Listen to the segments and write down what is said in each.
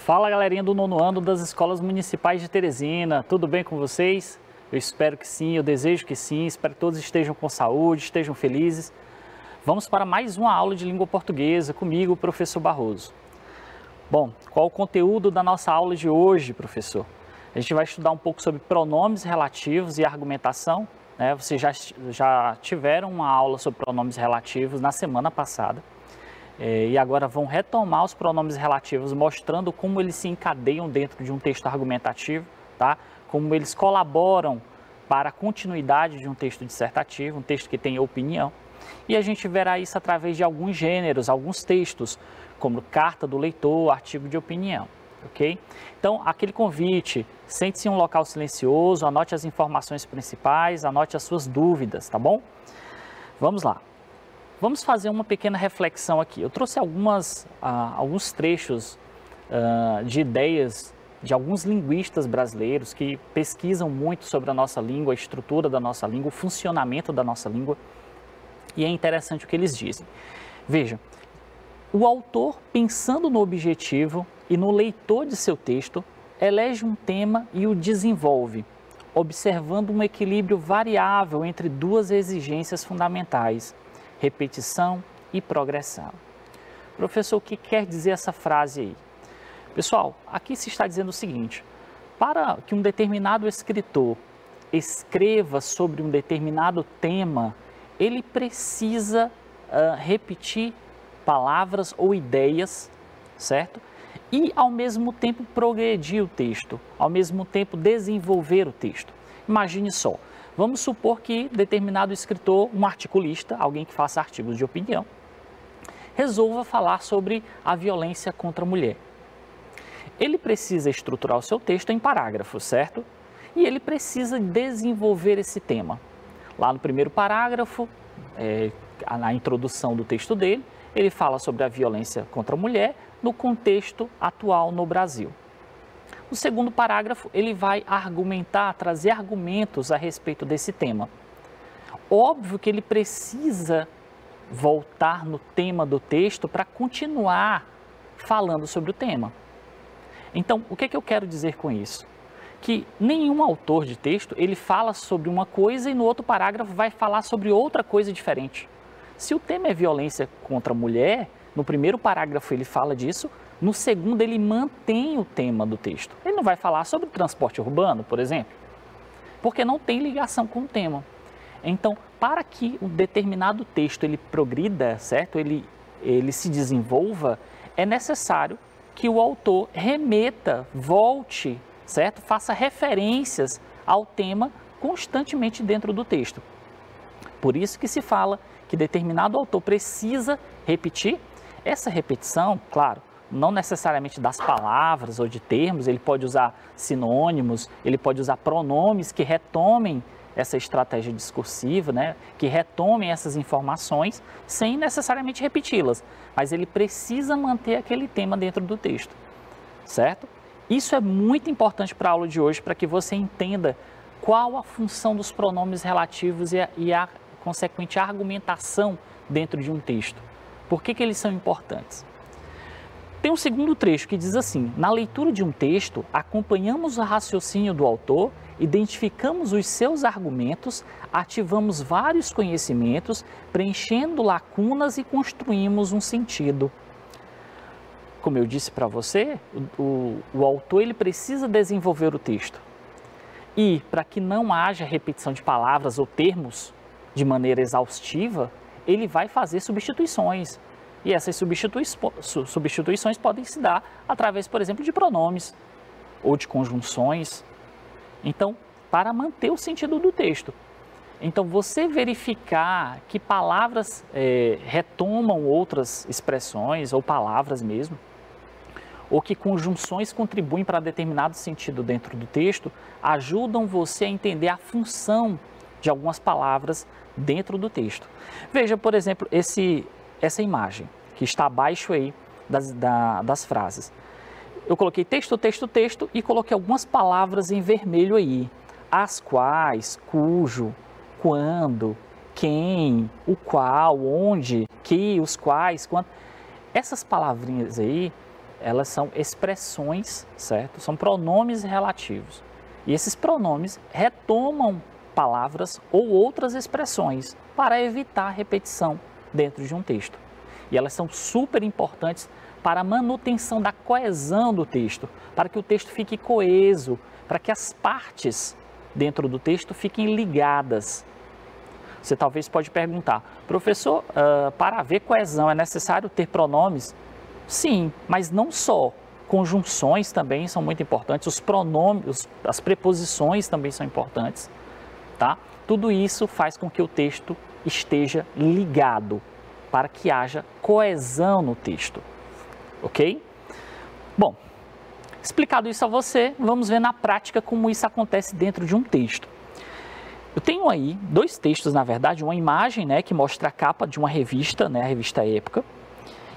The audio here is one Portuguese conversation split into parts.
Fala, galerinha do nono ano das escolas municipais de Teresina, tudo bem com vocês? Eu espero que sim, eu desejo que sim, espero que todos estejam com saúde, estejam felizes. Vamos para mais uma aula de língua portuguesa comigo, o professor Barroso. Bom, qual o conteúdo da nossa aula de hoje, professor? A gente vai estudar um pouco sobre pronomes relativos e argumentação, né? Vocês já tiveram uma aula sobre pronomes relativos na semana passada. E agora vão retomar os pronomes relativos, mostrando como eles se encadeiam dentro de um texto argumentativo, tá? Como eles colaboram para a continuidade de um texto dissertativo, um texto que tem opinião. E a gente verá isso através de alguns gêneros, alguns textos, como carta do leitor, artigo de opinião, ok? Então, aquele convite, sente-se em um local silencioso, anote as informações principais, anote as suas dúvidas, tá bom? Vamos lá. Vamos fazer uma pequena reflexão aqui. Eu trouxe alguns trechos de ideias de alguns linguistas brasileiros que pesquisam muito sobre a nossa língua, a estrutura da nossa língua, o funcionamento da nossa língua. E é interessante o que eles dizem. Veja, o autor, pensando no objetivo e no leitor de seu texto, elege um tema e o desenvolve, observando um equilíbrio variável entre duas exigências fundamentais: repetição e progressão. Professor, o que quer dizer essa frase aí? Pessoal, aqui se está dizendo o seguinte: para que um determinado escritor escreva sobre um determinado tema, ele precisa repetir palavras ou ideias, certo? E, ao mesmo tempo, progredir o texto, ao mesmo tempo, desenvolver o texto. Imagine só. Vamos supor que determinado escritor, um articulista, alguém que faça artigos de opinião, resolva falar sobre a violência contra a mulher. Ele precisa estruturar o seu texto em parágrafos, certo? E ele precisa desenvolver esse tema. Lá no primeiro parágrafo, na introdução do texto dele, ele fala sobre a violência contra a mulher no contexto atual no Brasil. No segundo parágrafo, ele vai argumentar, trazer argumentos a respeito desse tema. Óbvio que ele precisa voltar no tema do texto para continuar falando sobre o tema. Então, o que é que eu quero dizer com isso? Que nenhum autor de texto, ele fala sobre uma coisa e no outro parágrafo vai falar sobre outra coisa diferente. Se o tema é violência contra a mulher, no primeiro parágrafo ele fala disso, no segundo, ele mantém o tema do texto. Ele não vai falar sobre transporte urbano, por exemplo, porque não tem ligação com o tema. Então, para que um determinado texto ele progrida, certo? Ele se desenvolva, é necessário que o autor remeta, volte, certo? Faça referências ao tema constantemente dentro do texto. Por isso que se fala que determinado autor precisa repetir. Essa repetição, claro, não necessariamente das palavras ou de termos, ele pode usar sinônimos, ele pode usar pronomes que retomem essa estratégia discursiva, né? Que retomem essas informações sem necessariamente repeti-las, mas ele precisa manter aquele tema dentro do texto, certo? Isso é muito importante para a aula de hoje, para que você entenda qual a função dos pronomes relativos e a consequente argumentação dentro de um texto. Por que eles são importantes? Tem um segundo trecho que diz assim: na leitura de um texto, acompanhamos o raciocínio do autor, identificamos os seus argumentos, ativamos vários conhecimentos, preenchendo lacunas e construímos um sentido. Como eu disse para você, o autor ele precisa desenvolver o texto. E para que não haja repetição de palavras ou termos de maneira exaustiva, ele vai fazer substituições. E essas substituições podem se dar através, por exemplo, de pronomes ou de conjunções. Então, para manter o sentido do texto. Então, você verificar que palavras retomam outras expressões ou palavras mesmo, ou que conjunções contribuem para determinado sentido dentro do texto, ajudam você a entender a função de algumas palavras dentro do texto. Veja, por exemplo, essa imagem que está abaixo aí das frases. Eu coloquei texto, texto, texto e coloquei algumas palavras em vermelho aí, as quais, cujo, quando, quem, o qual, onde, que, os quais, quando. Essas palavrinhas aí, elas são expressões, certo? São pronomes relativos. E esses pronomes retomam palavras ou outras expressões para evitar repetição dentro de um texto. E elas são super importantes para a manutenção da coesão do texto, para que o texto fique coeso, para que as partes dentro do texto fiquem ligadas. Você talvez pode perguntar, professor, para haver coesão é necessário ter pronomes? Sim, mas não só. Conjunções também são muito importantes, os pronomes, as preposições também são importantes, tá? Tudo isso faz com que o texto esteja ligado, para que haja coesão no texto, ok? Bom, explicado isso a você, vamos ver na prática como isso acontece dentro de um texto. Eu tenho aí dois textos, na verdade, uma imagem, né, que mostra a capa de uma revista, né, a revista Época,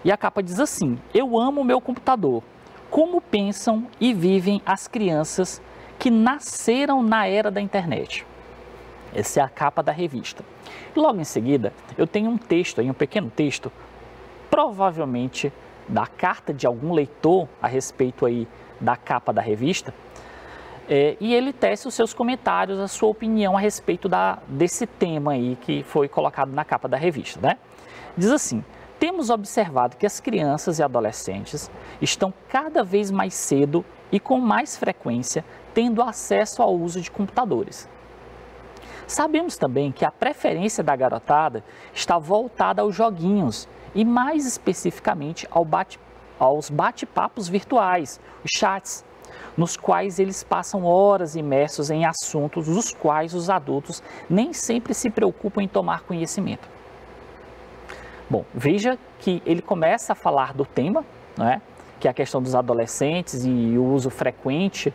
e a capa diz assim: eu amo o meu computador, como pensam e vivem as crianças que nasceram na era da internet. Essa é a capa da revista. E logo em seguida, eu tenho um texto, aí, um pequeno texto, provavelmente da carta de algum leitor a respeito aí da capa da revista, e ele tece os seus comentários, a sua opinião a respeito desse tema aí que foi colocado na capa da revista, né? Diz assim: temos observado que as crianças e adolescentes estão cada vez mais cedo e com mais frequência tendo acesso ao uso de computadores. Sabemos também que a preferência da garotada está voltada aos joguinhos e mais especificamente aos bate-papos virtuais, os chats, nos quais eles passam horas imersos em assuntos dos quais os adultos nem sempre se preocupam em tomar conhecimento. Bom, veja que ele começa a falar do tema, né, que é a questão dos adolescentes e o uso frequente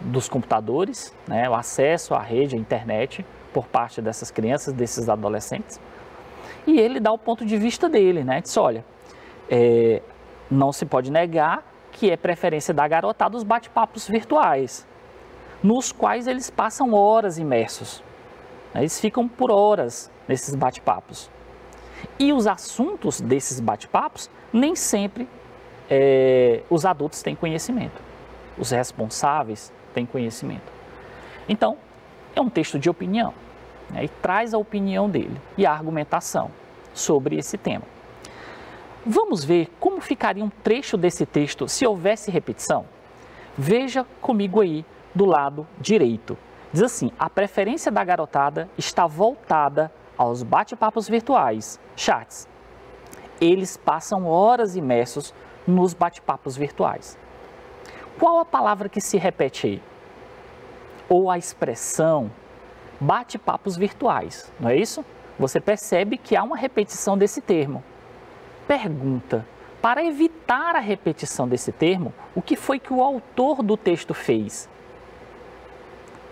dos computadores, né, o acesso à rede, à internet, por parte dessas crianças, desses adolescentes. E ele dá o ponto de vista dele, né, diz, olha, não se pode negar que é preferência da garotada os bate-papos virtuais, nos quais eles passam horas imersos. Eles ficam por horas nesses bate-papos. E os assuntos desses bate-papos, nem sempre os adultos têm conhecimento. Os responsáveis têm conhecimento. Então, é um texto de opinião, né, e traz a opinião dele e a argumentação sobre esse tema. Vamos ver como ficaria um trecho desse texto se houvesse repetição? Veja comigo aí do lado direito. Diz assim: a preferência da garotada está voltada aos bate-papos virtuais, chats. Eles passam horas imersos nos bate-papos virtuais. Qual a palavra que se repete aí? Ou a expressão bate-papos virtuais, não é isso? Você percebe que há uma repetição desse termo. Pergunta: para evitar a repetição desse termo, o que foi que o autor do texto fez?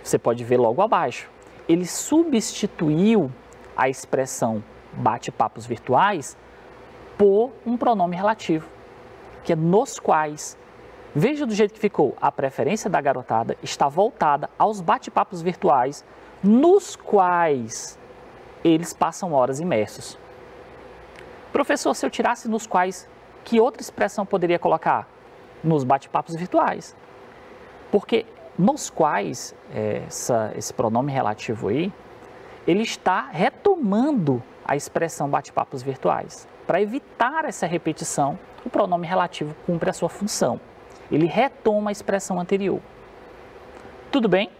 Você pode ver logo abaixo. Ele substituiu a expressão bate-papos virtuais por um pronome relativo, que é nos quais. Veja do jeito que ficou: a preferência da garotada está voltada aos bate-papos virtuais, nos quais eles passam horas imersos. Professor, se eu tirasse nos quais, que outra expressão poderia colocar? Nos bate-papos virtuais. Porque nos quais, esse pronome relativo aí, ele está retomando a expressão bate-papos virtuais. Para evitar essa repetição, o pronome relativo cumpre a sua função. Ele retoma a expressão anterior. Tudo bem?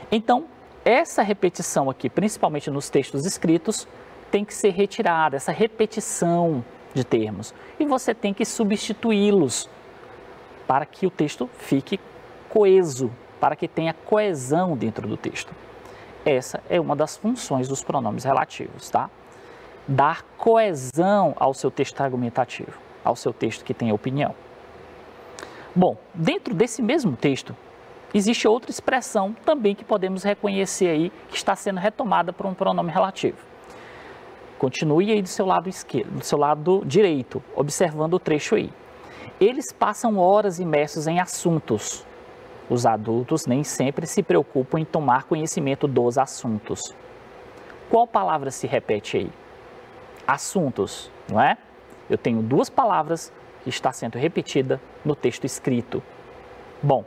Então, essa repetição aqui, principalmente nos textos escritos, tem que ser retirada, essa repetição de termos. E você tem que substituí-los para que o texto fique coeso, para que tenha coesão dentro do texto. Essa é uma das funções dos pronomes relativos, tá? Dar coesão ao seu texto argumentativo, ao seu texto que tem opinião. Bom, dentro desse mesmo texto, existe outra expressão também que podemos reconhecer aí, que está sendo retomada por um pronome relativo. Continue aí do seu lado esquerdo, do seu lado direito, observando o trecho aí. Eles passam horas imersos em assuntos. Os adultos nem sempre se preocupam em tomar conhecimento dos assuntos. Qual palavra se repete aí? Assuntos, não é? Eu tenho duas palavras está sendo repetida no texto escrito. Bom,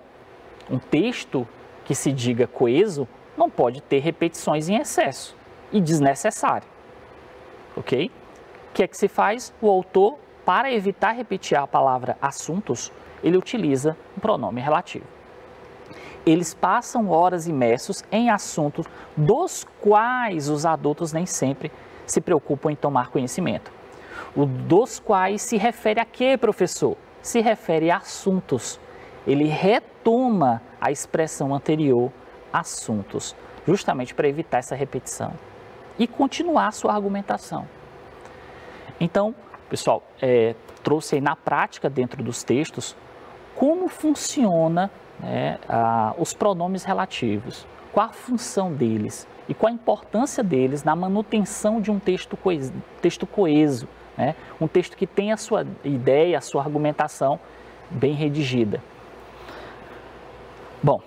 um texto que se diga coeso não pode ter repetições em excesso e desnecessário, ok? O que é que se faz? O autor, para evitar repetir a palavra assuntos, ele utiliza o pronome relativo. Eles passam horas imersos em assuntos dos quais os adultos nem sempre se preocupam em tomar conhecimento. O dos quais se refere a quê, professor? Se refere a assuntos. Ele retoma a expressão anterior, assuntos, justamente para evitar essa repetição e continuar a sua argumentação. Então, pessoal, trouxe aí na prática, dentro dos textos, como funciona os pronomes relativos, qual a função deles e qual a importância deles na manutenção de um texto coeso, né? Um texto que tem a sua ideia, a sua argumentação bem redigida. Bom,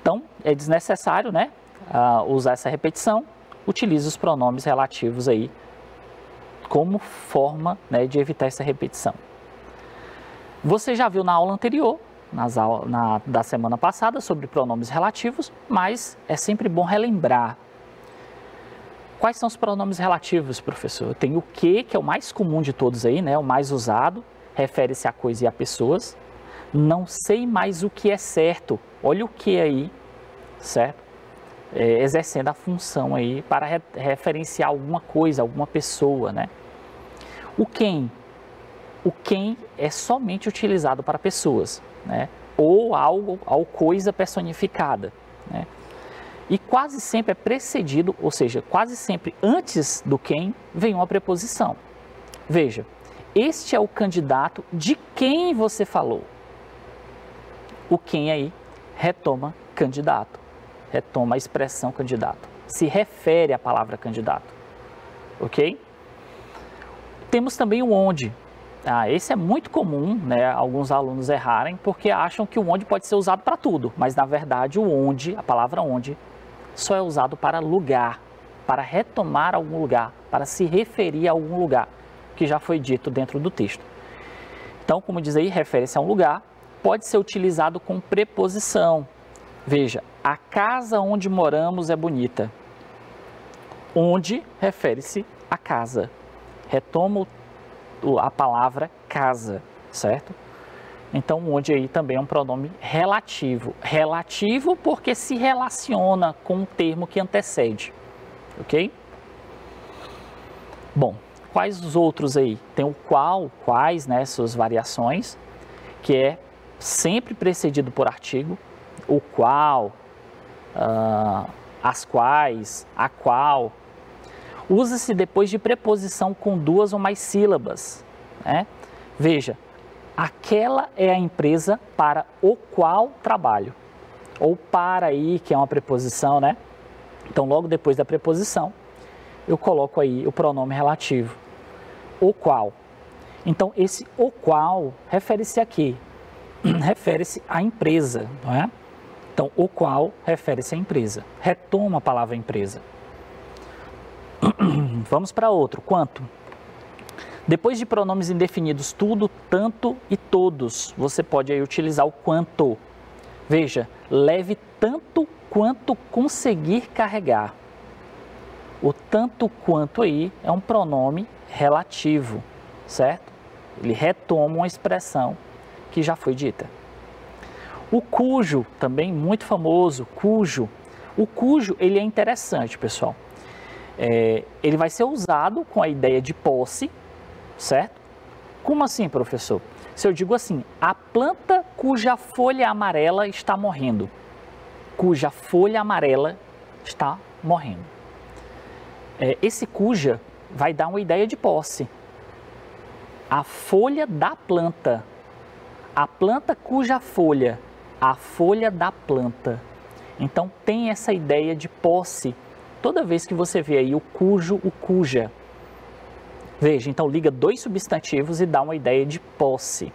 então é desnecessário, né, usar essa repetição, utilize os pronomes relativos aí como forma, né, de evitar essa repetição. Você já viu na aula anterior, da semana passada, sobre pronomes relativos, mas é sempre bom relembrar. Quais são os pronomes relativos, professor? Tem o que é o mais comum de todos aí, né, o mais usado, refere-se a coisa e a pessoas. Não sei mais o que é certo. Olha o que aí, certo? Exercendo a função aí para referenciar alguma coisa, alguma pessoa, né? O quem é somente utilizado para pessoas, né? Ou algo, ou coisa personificada, né? E quase sempre é precedido, ou seja, quase sempre antes do quem vem uma preposição. Veja, este é o candidato de quem você falou. O quem aí retoma candidato, retoma a expressão candidato, se refere à palavra candidato, ok? Temos também o onde. Esse é muito comum, né, alguns alunos errarem, porque acham que o onde pode ser usado para tudo, mas na verdade o onde, a palavra onde, só é usado para lugar, para retomar algum lugar, para se referir a algum lugar, que já foi dito dentro do texto. Então, como diz aí, refere-se a um lugar, pode ser utilizado com preposição. Veja, a casa onde moramos é bonita. Onde refere-se a casa. Retoma a palavra casa, certo? Então, onde aí também é um pronome relativo. Relativo porque se relaciona com o termo que antecede, ok? Bom, quais os outros aí? Tem o qual, quais, né, suas variações, que é sempre precedido por artigo, o qual, as quais, a qual. Usa-se depois de preposição com duas ou mais sílabas, né? Veja, aquela é a empresa para o qual trabalho. Ou para aí, que é uma preposição, né? Então, logo depois da preposição, eu coloco aí o pronome relativo, o qual. Então, esse o qual refere-se a quê? Refere-se à empresa, não é? Então, o qual refere-se à empresa. Retoma a palavra empresa. Vamos para outro. Quanto? Depois de pronomes indefinidos tudo, tanto e todos, você pode aí utilizar o quanto. Veja, leve tanto quanto conseguir carregar. O tanto quanto aí é um pronome relativo, certo? Ele retoma uma expressão que já foi dita. O cujo, também muito famoso, cujo. O cujo, ele é interessante, pessoal. Ele vai ser usado com a ideia de posse, certo? Como assim, professor? Se eu digo assim, a planta cuja folha amarela está morrendo. Cuja folha amarela está morrendo. Esse cuja vai dar uma ideia de posse. A folha da planta. A planta cuja folha. A folha da planta. Então, tem essa ideia de posse. Toda vez que você vê aí o cujo, o cuja. Veja, então liga dois substantivos e dá uma ideia de posse.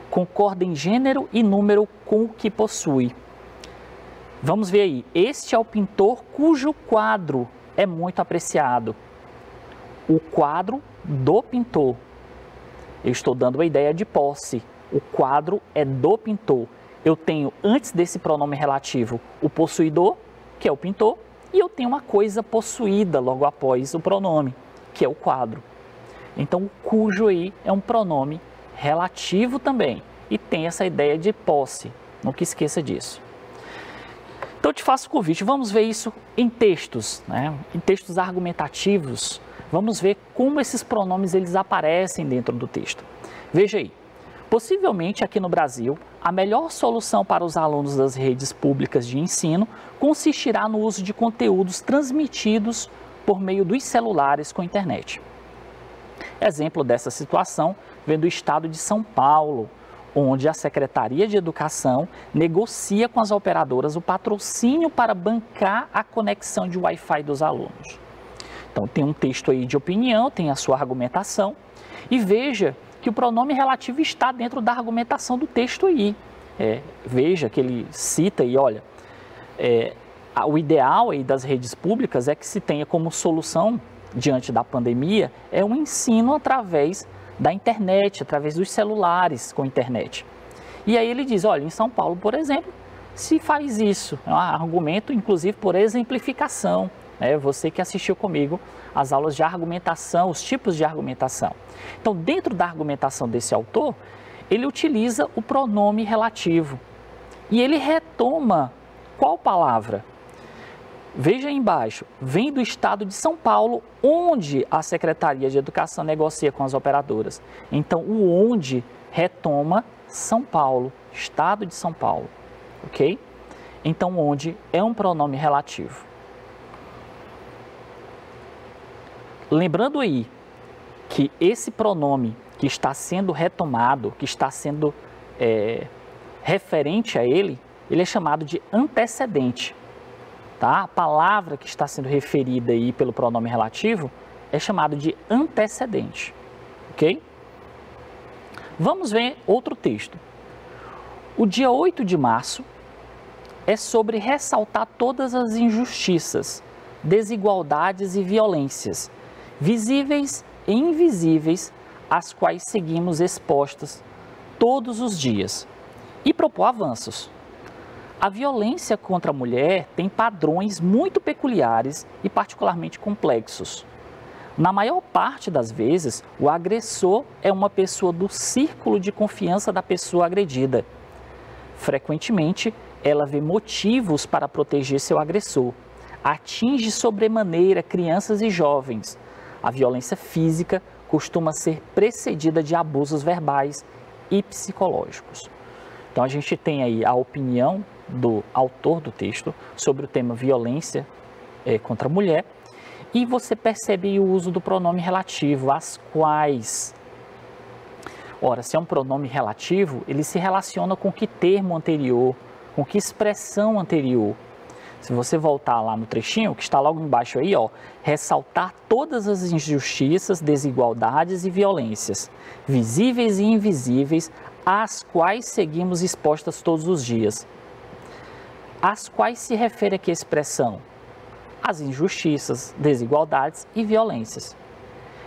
Concorda em gênero e número com o que possui. Vamos ver aí. Este é o pintor cujo quadro é muito apreciado. O quadro do pintor. eu estou dando a ideia de posse. O quadro é do pintor. Eu tenho, antes desse pronome relativo, o possuidor, que é o pintor, e eu tenho uma coisa possuída logo após o pronome, que é o quadro. Então, o cujo aí é um pronome relativo também, e tem essa ideia de posse, nunca esqueça disso. Então, eu te faço o convite, vamos ver isso em textos, né? Em textos argumentativos, vamos ver como esses pronomes eles aparecem dentro do texto. Veja aí, possivelmente aqui no Brasil, a melhor solução para os alunos das redes públicas de ensino consistirá no uso de conteúdos transmitidos por meio dos celulares com internet. Exemplo dessa situação vem do estado de São Paulo, onde a Secretaria de Educação negocia com as operadoras o patrocínio para bancar a conexão de Wi-Fi dos alunos. Então, tem um texto aí de opinião, tem a sua argumentação, e veja que o pronome relativo está dentro da argumentação do texto aí. Veja que ele cita aí, olha, o ideal aí das redes públicas é que se tenha como solução, diante da pandemia, é um ensino através da internet, através dos celulares com internet. E aí ele diz, olha, em São Paulo, por exemplo, se faz isso. É um argumento, inclusive, por exemplificação. Você que assistiu comigo as aulas de argumentação, os tipos de argumentação. Então, dentro da argumentação desse autor, ele utiliza o pronome relativo. E ele retoma qual palavra? Veja aí embaixo, vem do estado de São Paulo, onde a Secretaria de Educação negocia com as operadoras. Então, o onde retoma São Paulo, estado de São Paulo, ok? Então, onde é um pronome relativo. Lembrando aí que esse pronome que está sendo retomado, que está sendo referente a ele é chamado de antecedente. Tá? A palavra que está sendo referida aí pelo pronome relativo é chamado de antecedente, ok? Vamos ver outro texto. O dia 8 de março é sobre ressaltar todas as injustiças, desigualdades e violências, visíveis e invisíveis, às quais seguimos expostas todos os dias, e propor avanços. A violência contra a mulher tem padrões muito peculiares e particularmente complexos. Na maior parte das vezes, o agressor é uma pessoa do círculo de confiança da pessoa agredida. Frequentemente, ela vê motivos para proteger seu agressor. Atinge sobremaneira crianças e jovens. A violência física costuma ser precedida de abusos verbais e psicológicos. Então, a gente tem aí a opinião do autor do texto sobre o tema violência contra a mulher, e você percebe o uso do pronome relativo, as quais. Ora, se é um pronome relativo, ele se relaciona com que termo anterior, com que expressão anterior. Se você voltar lá no trechinho, que está logo embaixo aí, ó, ressaltar todas as injustiças, desigualdades e violências, visíveis e invisíveis, às quais seguimos expostas todos os dias. Às quais se refere aqui a expressão? As injustiças, desigualdades e violências.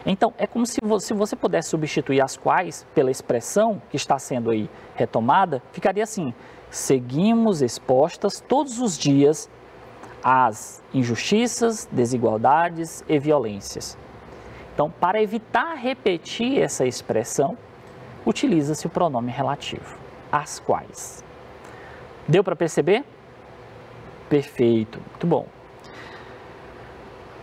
Então, é como se você pudesse substituir as quais pela expressão que está sendo aí retomada, ficaria assim: seguimos expostas todos os dias às injustiças, desigualdades e violências. Então, para evitar repetir essa expressão, utiliza-se o pronome relativo, as quais. Deu para perceber? Perfeito, muito bom.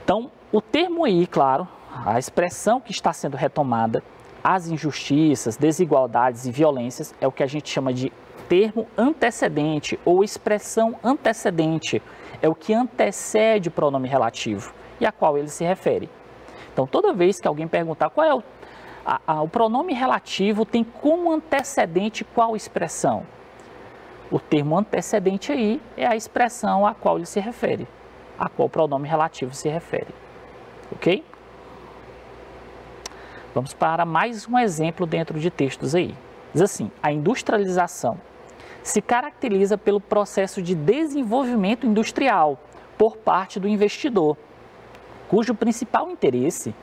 Então, o termo aí, claro, a expressão que está sendo retomada, as injustiças, desigualdades e violências, é o que a gente chama de termo antecedente ou expressão antecedente. É o que antecede o pronome relativo e a qual ele se refere. Então, toda vez que alguém perguntar qual é o pronome relativo, tem como antecedente qual expressão? O termo antecedente aí é a expressão a qual ele se refere, a qual o pronome relativo se refere, ok? Vamos para mais um exemplo dentro de textos aí. Diz assim: a industrialização se caracteriza pelo processo de desenvolvimento industrial por parte do investidor, cujo principal interesse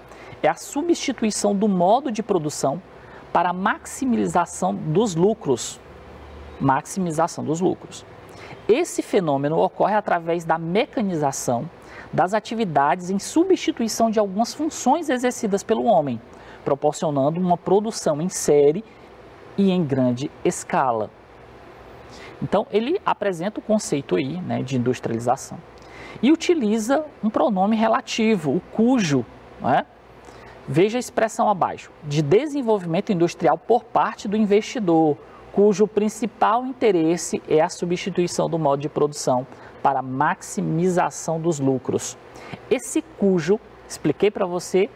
é a substituição do modo de produção para maximização dos lucros. Maximização dos lucros. Esse fenômeno ocorre através da mecanização das atividades em substituição de algumas funções exercidas pelo homem, proporcionando uma produção em série e em grande escala. Então, ele apresenta o conceito aí, né, de industrialização e utiliza um pronome relativo, o cujo, né? Veja a expressão abaixo, de desenvolvimento industrial por parte do investidor, cujo principal interesse é a substituição do modo de produção para maximização dos lucros. Esse cujo, expliquei para você,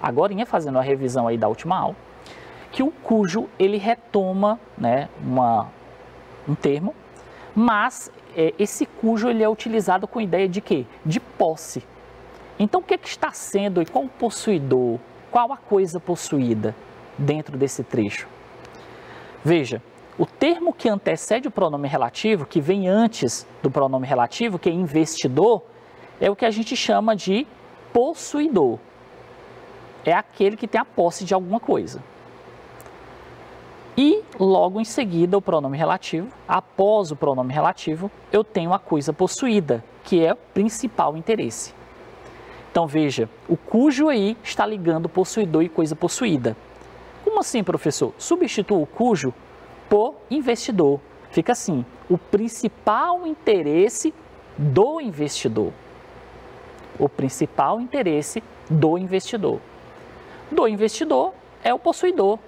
agorinha fazendo a revisão aí da última aula, que o cujo ele retoma, né, um termo, mas esse cujo ele é utilizado com ideia de quê? De posse. Então o que está sendo e qual o possuidor, qual a coisa possuída dentro desse trecho? Veja, o termo que antecede o pronome relativo, que vem antes do pronome relativo, que é investidor, é o que a gente chama de possuidor. É aquele que tem a posse de alguma coisa. E logo em seguida o pronome relativo, após o pronome relativo, eu tenho a coisa possuída, que é o principal interesse. Então veja, o cujo aí está ligando possuidor e coisa possuída. Como assim, professor? Substitua o cujo por investidor. Fica assim, o principal interesse do investidor. O principal interesse do investidor. Do investidor é o possuidor.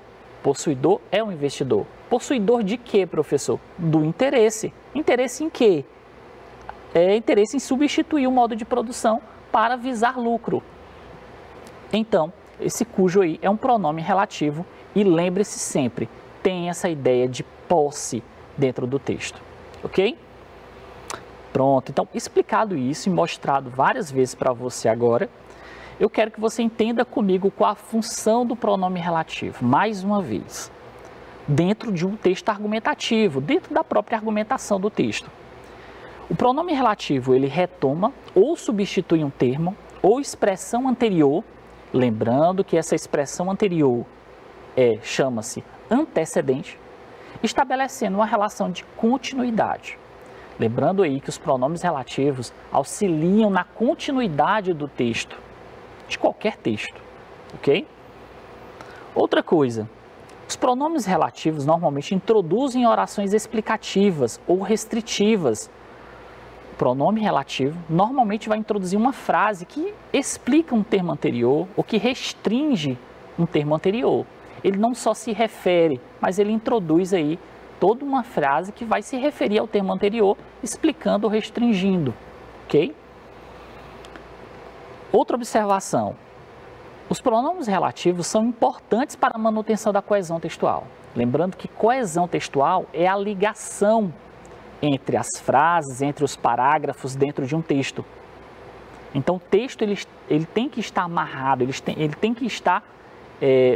Possuidor é o investidor. Possuidor de quê, professor? Do interesse. Interesse em quê? É interesse em substituir o modo de produção para visar lucro. Então, esse cujo aí é um pronome relativo e lembre-se sempre, tem essa ideia de posse dentro do texto, ok? Pronto, então explicado isso e mostrado várias vezes para você agora, eu quero que você entenda comigo qual a função do pronome relativo, mais uma vez, dentro de um texto argumentativo, dentro da própria argumentação do texto. O pronome relativo, ele retoma ou substitui um termo ou expressão anterior, lembrando que essa expressão anterior chama-se antecedente, estabelecendo uma relação de continuidade. Lembrando aí que os pronomes relativos auxiliam na continuidade do texto, de qualquer texto, ok? Outra coisa, os pronomes relativos normalmente introduzem orações explicativas ou restritivas. O pronome relativo normalmente vai introduzir uma frase que explica um termo anterior ou que restringe um termo anterior. Ele não só se refere, mas ele introduz aí toda uma frase que vai se referir ao termo anterior, explicando ou restringindo, ok? Outra observação, os pronomes relativos são importantes para a manutenção da coesão textual. Lembrando que coesão textual é a ligação entre as frases, entre os parágrafos dentro de um texto. Então o texto ele tem que estar amarrado, ele tem que estar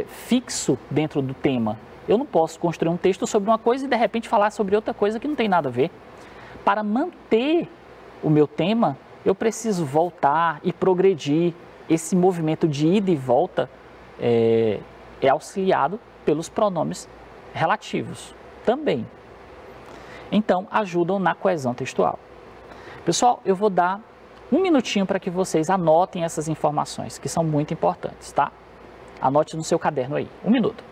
fixo dentro do tema. Eu não posso construir um texto sobre uma coisa e de repente falar sobre outra coisa que não tem nada a ver. Para manter o meu tema, eu preciso voltar e progredir. Esse movimento de ida e volta é auxiliado pelos pronomes relativos também. Então, ajudam na coesão textual. Pessoal, eu vou dar um minutinho para que vocês anotem essas informações, que são muito importantes, tá? Anote no seu caderno aí. Um minuto.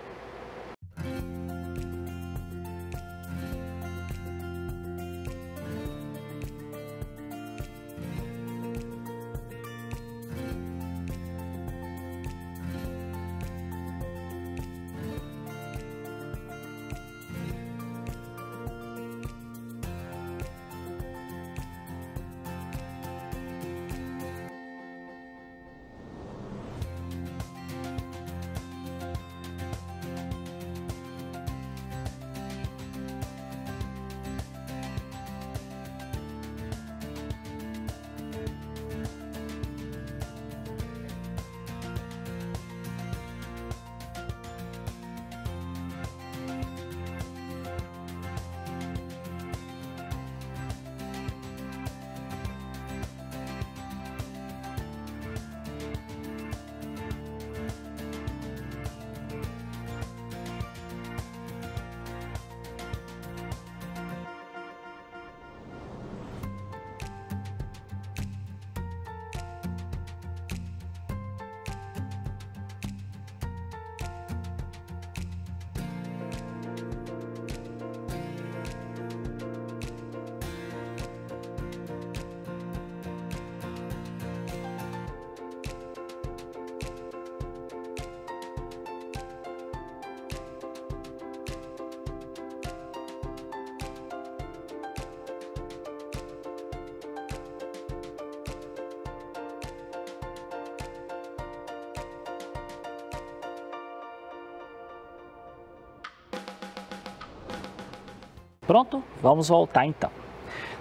Pronto? Vamos voltar então.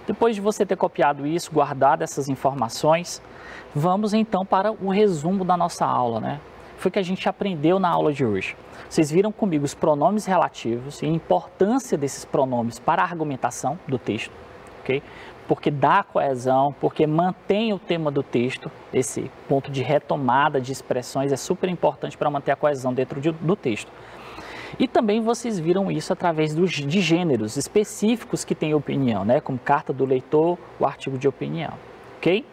Depois de você ter copiado isso, guardado essas informações, vamos então para o resumo da nossa aula, né? Foi o que a gente aprendeu na aula de hoje. Vocês viram comigo os pronomes relativos e a importância desses pronomes para a argumentação do texto, ok? Porque dá coesão, porque mantém o tema do texto, esse ponto de retomada de expressões é super importante para manter a coesão dentro do texto. E também vocês viram isso através de gêneros específicos que têm opinião, né? Como carta do leitor, o artigo de opinião, ok?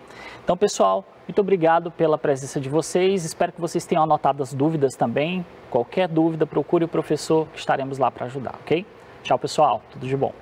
Então, pessoal, muito obrigado pela presença de vocês, espero que vocês tenham anotado as dúvidas também. Qualquer dúvida, procure o professor, que estaremos lá para ajudar, ok? Tchau, pessoal, tudo de bom.